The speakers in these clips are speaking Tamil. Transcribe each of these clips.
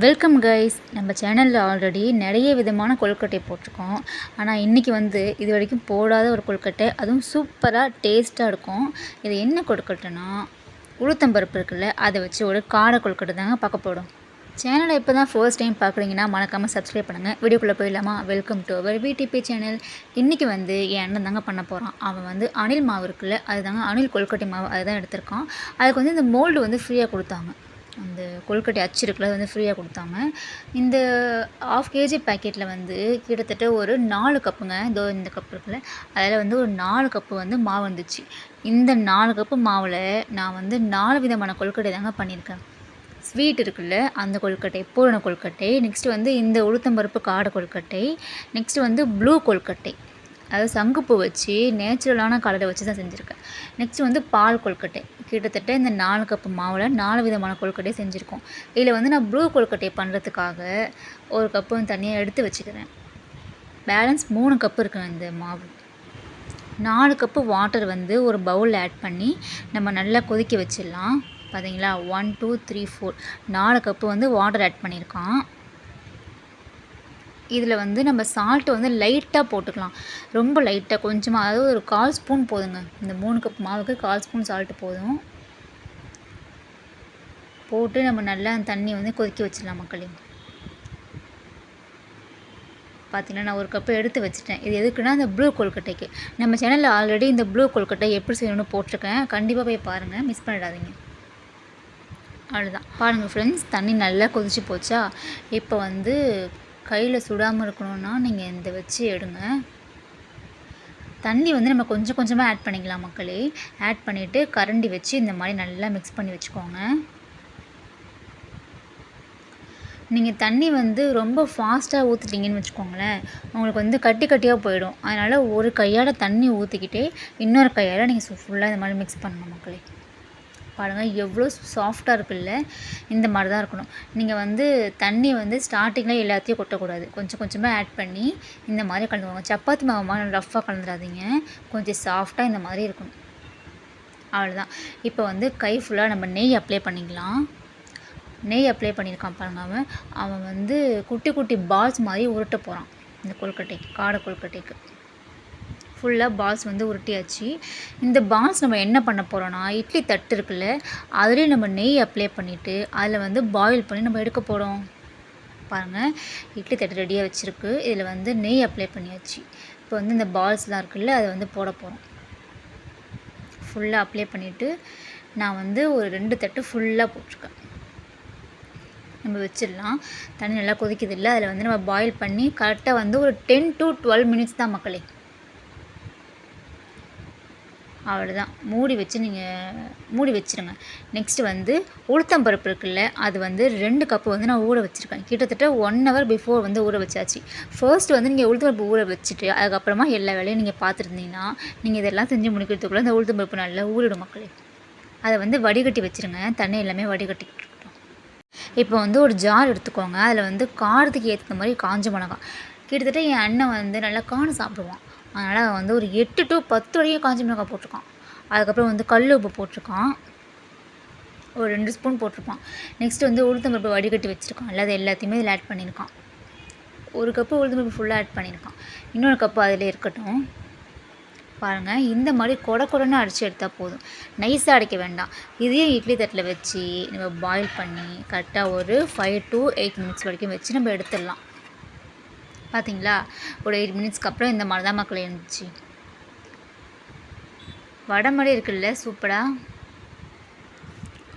Welcome guys. நம்ம சேனலில் ஆல்ரெடி நிறைய விதமான கொழுக்கட்டை போட்டிருக்கோம். ஆனால் இன்றைக்கி இது வரைக்கும் போடாத ஒரு கொழுக்கட்டை, அதுவும் சூப்பராக டேஸ்ட்டாக இருக்கும். இது என்ன கொழுக்கட்டைனா, உளுத்தம்பருப்பு இருக்குல்ல, அதை வச்சு ஒரு காடை கொழுக்கட்டை தாங்க பார்க்க போகிறோம். சேனலை இப்போ தான் ஃபர்ஸ்ட் டைம் பார்க்குறீங்கன்னா மறக்காமல் சப்ஸ்கிரைப் பண்ணுங்கள். வீடியோக்குள்ளே போயிடலாமா? Welcome to our VDP channel. இன்றைக்கி என் அண்ணன் தாங்க பண்ண போகிறான். அவன் அணில் மாவு இருக்குல்ல, அது தாங்க அணில் கொழுக்கட்டை மாவு, அதுதான் எடுத்திருக்கான். அதுக்கு இந்த மோல்டு ஃப்ரீயாக கொடுத்தாங்க. அந்த கொழுக்கட்டை அச்சு இருக்குல்ல, ஃப்ரீயாக கொடுத்தாங்க. இந்த 1/2 kg பேக்கெட்டில் கிட்டத்தட்ட ஒரு 4 கப்புங்க. இந்த கப் இருக்குல்ல, அதில் ஒரு 4 கப்பு மாவு வந்துச்சு. இந்த 4 கப்பு மாவில் நான் 4 விதமான கொழுக்கட்டை தாங்க பண்ணியிருக்கேன். ஸ்வீட் இருக்குல்ல, அந்த கொழுக்கட்டை, பூரண கொழுக்கட்டை, நெக்ஸ்ட்டு இந்த உளுத்தம்பருப்பு காடை கொழுக்கட்டை, நெக்ஸ்ட்டு ப்ளூ கொழுக்கட்டை, அதாவது சங்குப்பூ வச்சு நேச்சுரலான கலரை வச்சு தான் செஞ்சுருக்கேன். நெக்ஸ்ட்டு பால் கொழுக்கட்டை. கிட்டத்தட்ட இந்த 4 கப்பு மாவில் 4 விதமான கொழுக்கட்டை செஞ்சுருக்கோம். இதில் நான் ப்ளூ கொழுக்கட்டை பண்ணுறதுக்காக ஒரு கப்பு தனியாக எடுத்து வச்சுக்கிறேன். பேலன்ஸ் 3 கப்பு இருக்குங்க இந்த மாவு. 4 கப்பு வாட்டர் ஒரு பவுலில் ஆட் பண்ணி நம்ம நல்லா கொதிக்க வச்சிடலாம். பார்த்தீங்களா, 1 2 3 4 4 கப்பு வாட்டர் ஆட் பண்ணியிருக்கான். இதில் நம்ம சால்ட்டு லைட்டாக போட்டுக்கலாம். ரொம்ப லைட்டாக, கொஞ்சமாக, அதாவது ஒரு 1/4 ஸ்பூன் போதுங்க. இந்த 3 கப் மாவுக்கு 1/4 ஸ்பூன் சால்ட்டு போதும். போட்டு நம்ம நல்லா அந்த தண்ணி கொதிக்க வச்சிடலாம் மக்களே. பார்த்தீங்கன்னா, நான் ஒரு கப்பு எடுத்து வச்சுட்டேன். இது எதுக்குன்னா, இந்த ப்ளூ கொழுக்கட்டைக்கு. நம்ம சேனலில் ஆல்ரெடி இந்த ப்ளூ கொழுக்கட்டை எப்படி செய்யணும்னு போட்டிருக்கேன். கண்டிப்பாக போய் பாருங்கள், மிஸ் பண்ணிடாதீங்க. அவ்வளோதான். பாருங்கள் ஃப்ரெண்ட்ஸ், தண்ணி நல்லா கொதிச்சு போச்சா. இப்போ கையில் சுடாமல் இருக்கணும்னா நீங்கள் இந்த வச்சு எடுங்க. தண்ணி நம்ம கொஞ்சம் கொஞ்சமாக ஆட் பண்ணிக்கலாம் மக்களே. ஆட் பண்ணிவிட்டு கரண்டி வச்சு இந்த மாதிரி நல்லா மிக்ஸ் பண்ணி வச்சுக்கோங்க. நீங்கள் தண்ணி ரொம்ப ஃபாஸ்ட்டாக ஊற்றிட்டீங்கன்னு வச்சுக்கோங்களேன், உங்களுக்கு கட்டி கட்டியாக போயிடும். அதனால் ஒரு கையால் தண்ணி ஊற்றிக்கிட்டே இன்னொரு கையால் நீங்கள் ஃபுல்லாக இந்த மாதிரி மிக்ஸ் பண்ணணும் மக்களே. பாருங்கள், எவ்வளோ சாஃப்டாக இருக்குல்ல. இந்த மாதிரி தான் இருக்கணும். நீங்கள் தண்ணி ஸ்டார்டிங்கில் எல்லாத்தையும் கொட்டக்கூடாது. கொஞ்சம் கொஞ்சமாக ஆட் பண்ணி இந்த மாதிரி கலந்துக்கோங்க. சப்பாத்தி மாவு மாதிரி ரஃப்பாக கலந்துடாதீங்க. கொஞ்சம் சாஃப்டாக இந்த மாதிரி இருக்கணும். அவ்வளோதான். இப்போ கை ஃபுல்லாக நம்ம நெய் அப்ளை பண்ணிக்கலாம். நெய் அப்ளை பண்ணியிருக்கான் பாருங்க. அவன் குட்டி குட்டி பால்ஸ் மாதிரி உருட்ட போகிறான். இந்த கொழுக்கட்டைக்கு, காடை கொழுக்கட்டைக்கு ஃபுல்லாக பால்ஸ் உருட்டியாச்சு. இந்த பால்ஸ் நம்ம என்ன பண்ண போகிறோன்னா, இட்லி தட்டு இருக்குல்ல, அதுலேயே நம்ம நெய் அப்ளை பண்ணிவிட்டு அதில் பாயில் பண்ணி நம்ம எடுக்க போகிறோம். பாருங்கள், இட்லி தட்டு ரெடியாக வச்சுருக்கு. இதில் நெய் அப்ளை பண்ணியாச்சு. இப்போ இந்த பால்ஸ்லாம் இருக்குல்ல, அதை போட போகிறோம். ஃபுல்லாக அப்ளை பண்ணிவிட்டு நான் ஒரு 2 தட்டு ஃபுல்லாக போட்டிருக்கேன். நம்ம வச்சிடலாம். தண்ணி நல்லா கொதிக்குது இல்லை, அதில் நம்ம பாயில் பண்ணி கரெக்டாக ஒரு 10 to 12 மினிட்ஸ் தான் மக்களே. அவ்வளோதான். மூடி வச்சு நீங்கள் மூடி வச்சுருங்க. நெக்ஸ்ட்டு உளுத்தம்பருப்பு இருக்குல்ல, அது 2 கப்பு நான் ஊற வச்சுருக்கேன். கிட்டத்தட்ட 1 hour பிஃபோர் ஊற வச்சாச்சு. ஃபர்ஸ்ட் நீங்கள் உளுத்தம்பருப்பு ஊற வச்சுட்டு அதுக்கப்புறமா எல்லா வேலையும் நீங்கள் பார்த்துருந்தீங்கன்னா, நீங்கள் இதெல்லாம் செஞ்சு முடிக்கிறதுக்குள்ளே இந்த உளுத்தம்பருப்பு நல்லா ஊறிடும் மக்களே. அதை வடிகட்டி வச்சுருங்க. தண்ணி எல்லாமே வடிகட்டிக்கிட்டோம். இப்போ ஒரு ஜார் எடுத்துக்கோங்க. அதில் காரத்துக்கு ஏற்ற மாதிரி காஞ்ச மிளகாய். கிட்டத்தட்ட என் அண்ணன் நல்லா காரம் சாப்பிடுவான். அதனால் அவன் ஒரு 8 to 10 வரைக்கும் காஞ்ச மிளகாய் போட்டிருக்கான். அதுக்கப்புறம் கல் உப்பு போட்டிருக்கான். ஒரு 2 ஸ்பூன் போட்டிருப்பான். நெக்ஸ்ட்டு உளுத்தம்பருப்பு வடிகட்டி வச்சுருக்கான். அது எல்லாத்தையுமே இதில் ஆட் பண்ணியிருக்கான். 1 கப்பு உளுத்தம்பருப்பு ஃபுல்லாக ஆட் பண்ணியிருக்கான். இன்னொரு கப்பு அதில் இருக்கட்டும். பாருங்கள், இந்த மாதிரி கொடன்னு அடித்து எடுத்தால் போதும். நைஸாக அடைக்க வேண்டாம். இதையும் இட்லி தட்டில் வச்சு நம்ம பாயில் பண்ணி கரெக்டாக ஒரு 5 to 8 மினிட்ஸ் வரைக்கும் வச்சு நம்ம எடுத்துடலாம். பார்த்தீங்களா, ஒரு 8 மினிட்ஸ்க்கு அப்புறம் இந்த மாதிரி தான் மக்கள் இருந்துச்சு. வடை மாதிரி இருக்குல்ல, சூப்பராக.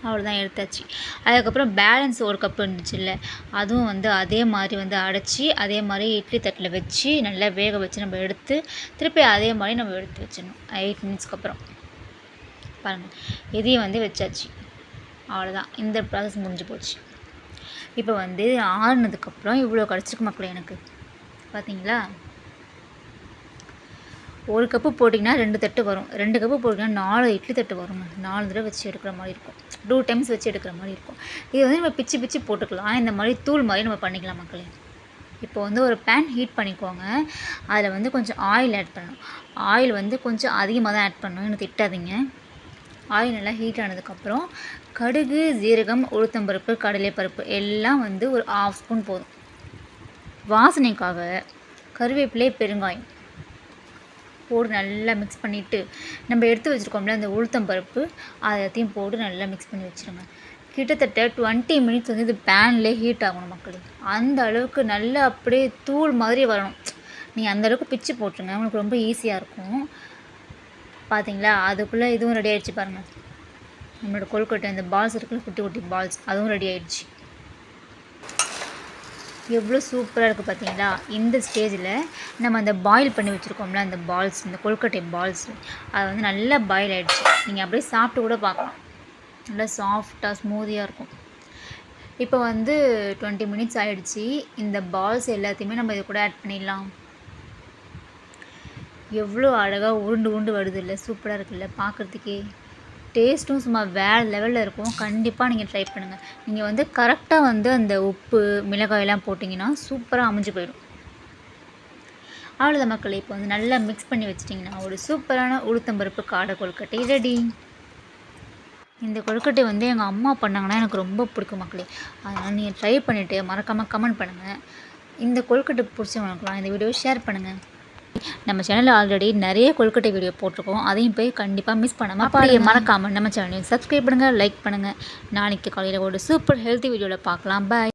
அவ்வளோதான், எடுத்தாச்சு. அதுக்கப்புறம் பேலன்ஸ் 1 கப்பு இருந்துச்சுல்ல, அதுவும் அதே மாதிரி அடைச்சி அதே மாதிரி இட்லி தட்டில் வச்சு நல்லா வேக வச்சு நம்ம எடுத்து திருப்பி அதே மாதிரி நம்ம எடுத்து வச்சிடணும் 8 மினிட்ஸ்க்கு அப்புறம். பாருங்கள், இதையும் வச்சாச்சு. அவ்வளோதான், இந்த ப்ராசஸ் முடிஞ்சு போச்சு. இப்போ ஆறுனதுக்கப்புறம் இவ்வளோ கிடச்சிருக்கு மக்களே எனக்கு. பார்த்தீங்களா, 1 கப்பு போட்டிங்கன்னா 2 தட்டு வரும். 2 கப்பு போட்டிங்கன்னா 4 இட்லி தட்டு வருங்க. 4 தடவை வச்சு எடுக்கிற மாதிரி இருக்கும். 2 டைம்ஸ் வச்சு எடுக்கிற மாதிரி இருக்கும். இது நம்ம பிச்சு பிச்சு போட்டுக்கலாம். இந்த மாதிரி தூள் மாதிரி நம்ம பண்ணிக்கலாம் மக்களே. இப்போ ஒரு பேன் ஹீட் பண்ணிக்கோங்க. அதில் கொஞ்சம் ஆயில் ஆட் பண்ணணும். ஆயில் கொஞ்சம் அதிகமாக தான் ஆட் பண்ணணும், எனக்கு திட்டாதீங்க. ஆயில் நல்லா ஹீட் ஆனதுக்கப்புறம் கடுகு, ஜீரகம், உளுத்தம்பருப்பு, கடலைப்பருப்பு எல்லாம் வந்து ஒரு 1/2 ஸ்பூன் போதும். வாசனைக்காக கருவேப்பிலை, பெருங்காயம் போட்டு நல்லா மிக்ஸ் பண்ணிவிட்டு, நம்ம எடுத்து வச்சுருக்கோம்ல அந்த உளுத்தம்பருப்பு எல்லாத்தையும் போட்டு நல்லா மிக்ஸ் பண்ணி வச்சுருங்க. கிட்டத்தட்ட 20 மினிட்ஸ் வந்து இது பேன்லேயே ஹீட் ஆகணும் மக்களே. அந்த அளவுக்கு நல்லா அப்படியே தூள் மாதிரி வரணும். நீங்கள் அந்தளவுக்கு பிச்சு போட்டுருங்க, உங்களுக்கு ரொம்ப ஈஸியாக இருக்கும். பார்த்தீங்களா, அதுக்குள்ளே இதுவும் ரெடி ஆகிடுச்சு பாருங்கள். நம்மளோட கொழுக்கட்டை இந்த பால்ஸ் இருக்குல்ல, குட்டி குட்டி பால்ஸ், அதுவும் ரெடி ஆகிடுச்சு. எவ்வளோ சூப்பராக இருக்குது பார்த்தீங்களா. இந்த ஸ்டேஜில் நம்ம அந்த பாயில் பண்ணி வச்சுருக்கோம்ல அந்த பால்ஸ், இந்த கொழுக்கட்டை பால்ஸ், அது வந்து நல்லா பாயில் ஆகிடுச்சு. நீங்கள் அப்படியே சாப்பிட்டு கூட பார்க்கலாம். நல்லா சாஃப்டாக ஸ்மூதியாக இருக்கும். இப்போ வந்து 20 மினிட்ஸ் ஆகிடுச்சு. இந்த பால்ஸ் எல்லாத்தையுமே நம்ம இது கூட ஆட் பண்ணிடலாம். எவ்வளோ அழகாக உருண்டு உருண்டு வருது இல்லை, சூப்பராக இருக்குல்ல பார்க்குறதுக்கே. டேஸ்ட்டும் சும்மா வேறு லெவலில் இருக்கும். கண்டிப்பாக நீங்கள் ட்ரை பண்ணுங்கள். நீங்கள் வந்து கரெக்டாக வந்து அந்த உப்பு, மிளகாயெல்லாம் போட்டிங்கன்னா சூப்பராக அமைஞ்சு போயிடும். அவ்வளோதான் மக்களே. இப்போ வந்து நல்லா மிக்ஸ் பண்ணி வச்சிட்டிங்கன்னா ஒரு சூப்பரான உளுத்தம்பருப்பு காடை கொழுக்கட்டை ரெடி. இந்த கொழுக்கட்டை வந்து எங்கள் அம்மா பண்ணாங்கன்னா எனக்கு ரொம்ப பிடிக்கும் மக்களே. அதனால் நீங்கள் ட்ரை பண்ணிவிட்டு மறக்காமல் கமெண்ட் பண்ணுங்கள். இந்த கொழுக்கட்டை பிடிச்சவங்களுக்குலாம் இந்த வீடியோவை ஷேர் பண்ணுங்கள். நம்ம சேனலில் ஆல்ரெடி நிறைய கொழுக்கட்டை வீடியோ போட்டிருக்கோம். அதையும் போய் கண்டிப்பாக மிஸ் பண்ணாமல் அப்படியே மறக்காமல் நம்ம சேனலையும் சப்ஸ்கிரைப் பண்ணுங்கள், லைக் பண்ணுங்கள். நாளைக்கு காலையில் ஒரு சூப்பர் ஹெல்த்தி வீடியோவில் பார்க்கலாம். பாய்.